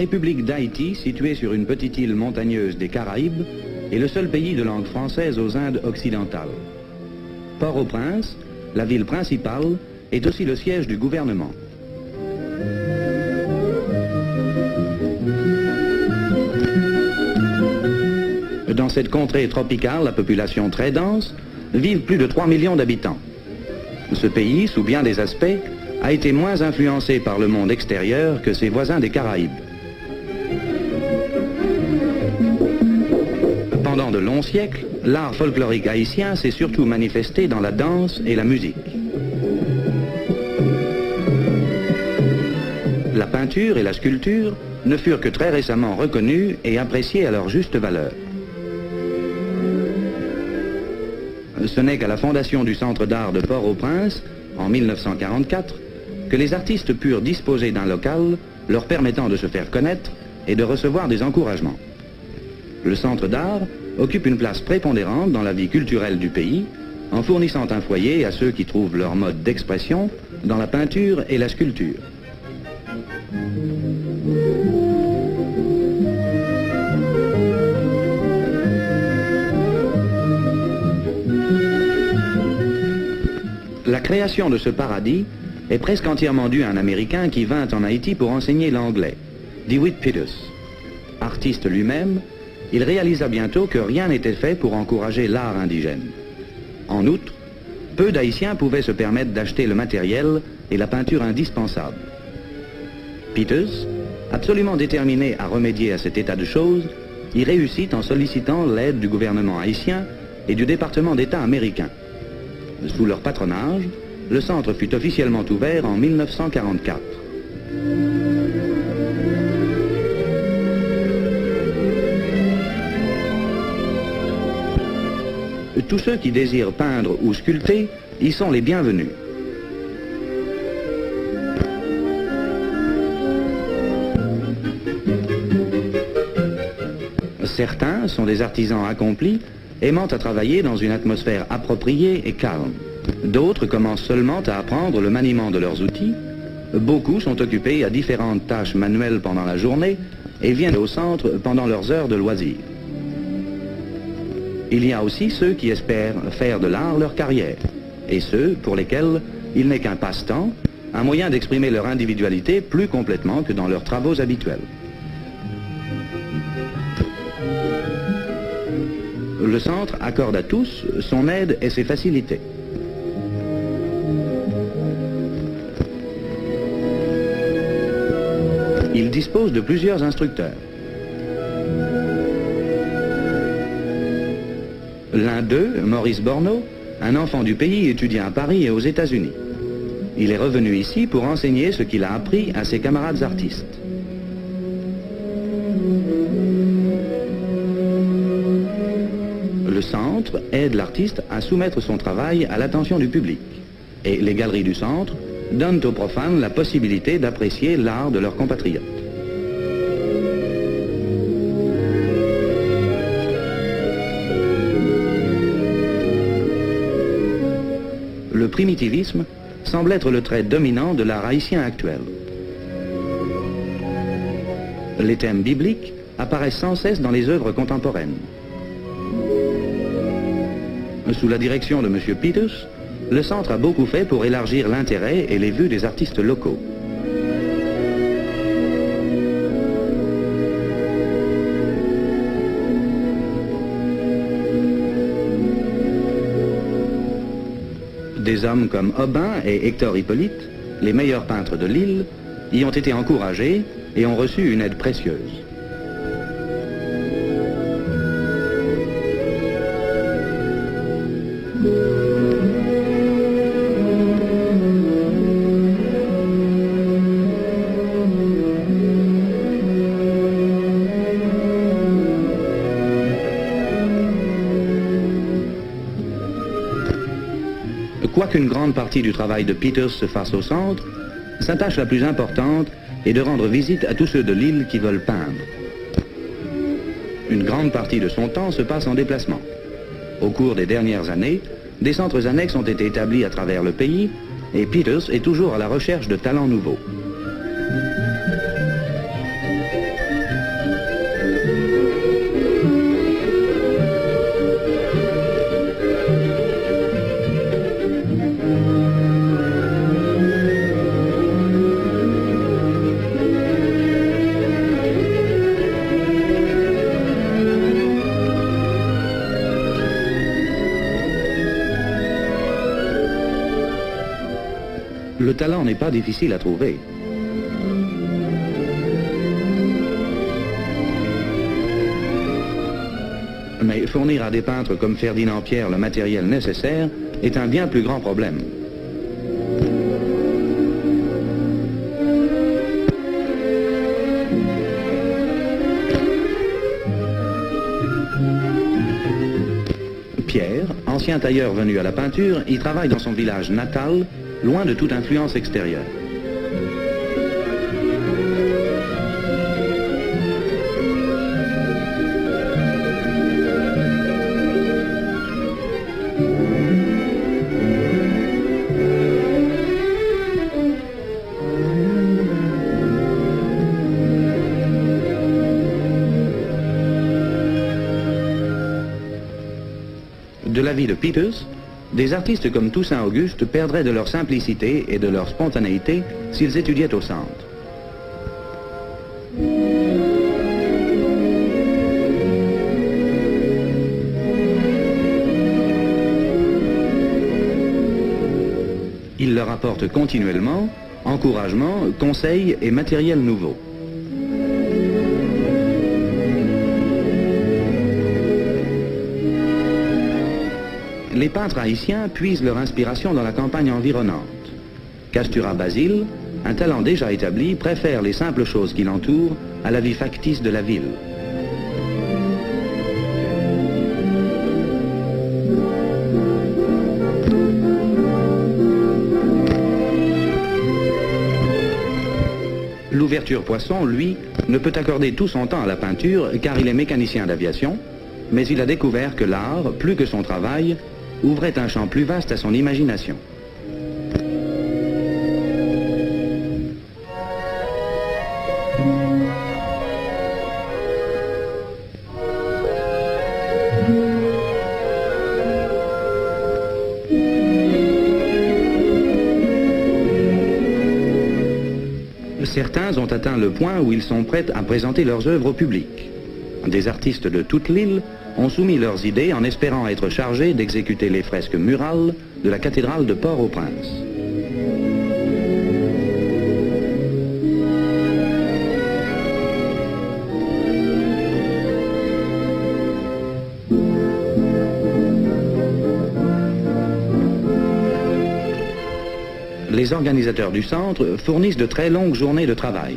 République d'Haïti, située sur une petite île montagneuse des Caraïbes, est le seul pays de langue française aux Indes occidentales. Port-au-Prince, la ville principale, est aussi le siège du gouvernement. Dans cette contrée tropicale, à population très dense, vivent plus de 3 millions d'habitants. Ce pays, sous bien des aspects, a été moins influencé par le monde extérieur que ses voisins des Caraïbes. Pendant de longs siècles, l'art folklorique haïtien s'est surtout manifesté dans la danse et la musique. La peinture et la sculpture ne furent que très récemment reconnues et appréciées à leur juste valeur. Ce n'est qu'à la fondation du Centre d'art de Port-au-Prince, en 1944, que les artistes purent disposer d'un local leur permettant de se faire connaître et de recevoir des encouragements. Le Centre d'art occupe une place prépondérante dans la vie culturelle du pays, en fournissant un foyer à ceux qui trouvent leur mode d'expression dans la peinture et la sculpture. La création de ce paradis est presque entièrement due à un Américain qui vint en Haïti pour enseigner l'anglais, DeWitt Peters. Artiste lui-même, il réalisa bientôt que rien n'était fait pour encourager l'art indigène. En outre, peu d'Haïtiens pouvaient se permettre d'acheter le matériel et la peinture indispensables. Peters, absolument déterminé à remédier à cet état de choses, y réussit en sollicitant l'aide du gouvernement haïtien et du département d'État américain. Sous leur patronage, le centre fut officiellement ouvert en 1944. Tous ceux qui désirent peindre ou sculpter y sont les bienvenus. Certains sont des artisans accomplis, aimant à travailler dans une atmosphère appropriée et calme. D'autres commencent seulement à apprendre le maniement de leurs outils. Beaucoup sont occupés à différentes tâches manuelles pendant la journée et viennent au centre pendant leurs heures de loisirs. Il y a aussi ceux qui espèrent faire de l'art leur carrière, et ceux pour lesquels il n'est qu'un passe-temps, un moyen d'exprimer leur individualité plus complètement que dans leurs travaux habituels. Le centre accorde à tous son aide et ses facilités. Il dispose de plusieurs instructeurs. L'un d'eux, Maurice Borneau, un enfant du pays, étudie à Paris et aux États-Unis. Il est revenu ici pour enseigner ce qu'il a appris à ses camarades artistes. Le centre aide l'artiste à soumettre son travail à l'attention du public. Et les galeries du centre donnent aux profanes la possibilité d'apprécier l'art de leurs compatriotes. Le primitivisme semble être le trait dominant de l'art haïtien actuel. Les thèmes bibliques apparaissent sans cesse dans les œuvres contemporaines. Sous la direction de M. Peters, le centre a beaucoup fait pour élargir l'intérêt et les vues des artistes locaux. Des hommes comme Aubin et Hector Hippolyte, les meilleurs peintres de l'île, y ont été encouragés et ont reçu une aide précieuse. Quoiqu'une grande partie du travail de Peters se fasse au centre, sa tâche la plus importante est de rendre visite à tous ceux de l'île qui veulent peindre. Une grande partie de son temps se passe en déplacement. Au cours des dernières années, des centres annexes ont été établis à travers le pays et Peters est toujours à la recherche de talents nouveaux. Le talent n'est pas difficile à trouver. Mais fournir à des peintres comme Ferdinand Pierre le matériel nécessaire est un bien plus grand problème. Pierre, ancien tailleur venu à la peinture, y travaille dans son village natal, loin de toute influence extérieure. De la vie de Peters, des artistes comme Toussaint Auguste perdraient de leur simplicité et de leur spontanéité s'ils étudiaient au centre. Il leur apporte continuellement encouragement, conseils et matériel nouveau. Les peintres haïtiens puisent leur inspiration dans la campagne environnante. Castura Basile, un talent déjà établi, préfère les simples choses qui l'entourent à la vie factice de la ville. L'ouverture Poisson, lui, ne peut accorder tout son temps à la peinture car il est mécanicien d'aviation, mais il a découvert que l'art, plus que son travail, ouvrait un champ plus vaste à son imagination. Certains ont atteint le point où ils sont prêts à présenter leurs œuvres au public. Des artistes de toute l'île ont soumis leurs idées en espérant être chargés d'exécuter les fresques murales de la cathédrale de Port-au-Prince. Les organisateurs du centre fournissent de très longues journées de travail.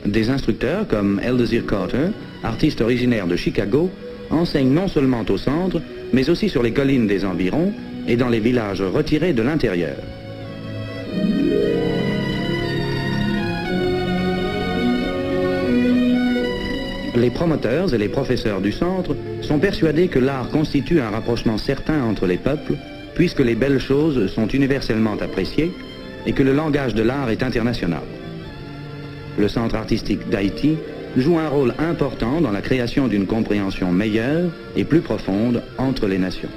Des instructeurs comme Eldezir Carter, artiste originaire de Chicago, enseignent non seulement au centre, mais aussi sur les collines des environs et dans les villages retirés de l'intérieur. Les promoteurs et les professeurs du centre sont persuadés que l'art constitue un rapprochement certain entre les peuples, puisque les belles choses sont universellement appréciées et que le langage de l'art est international. Le centre artistique d'Haïti joue un rôle important dans la création d'une compréhension meilleure et plus profonde entre les nations.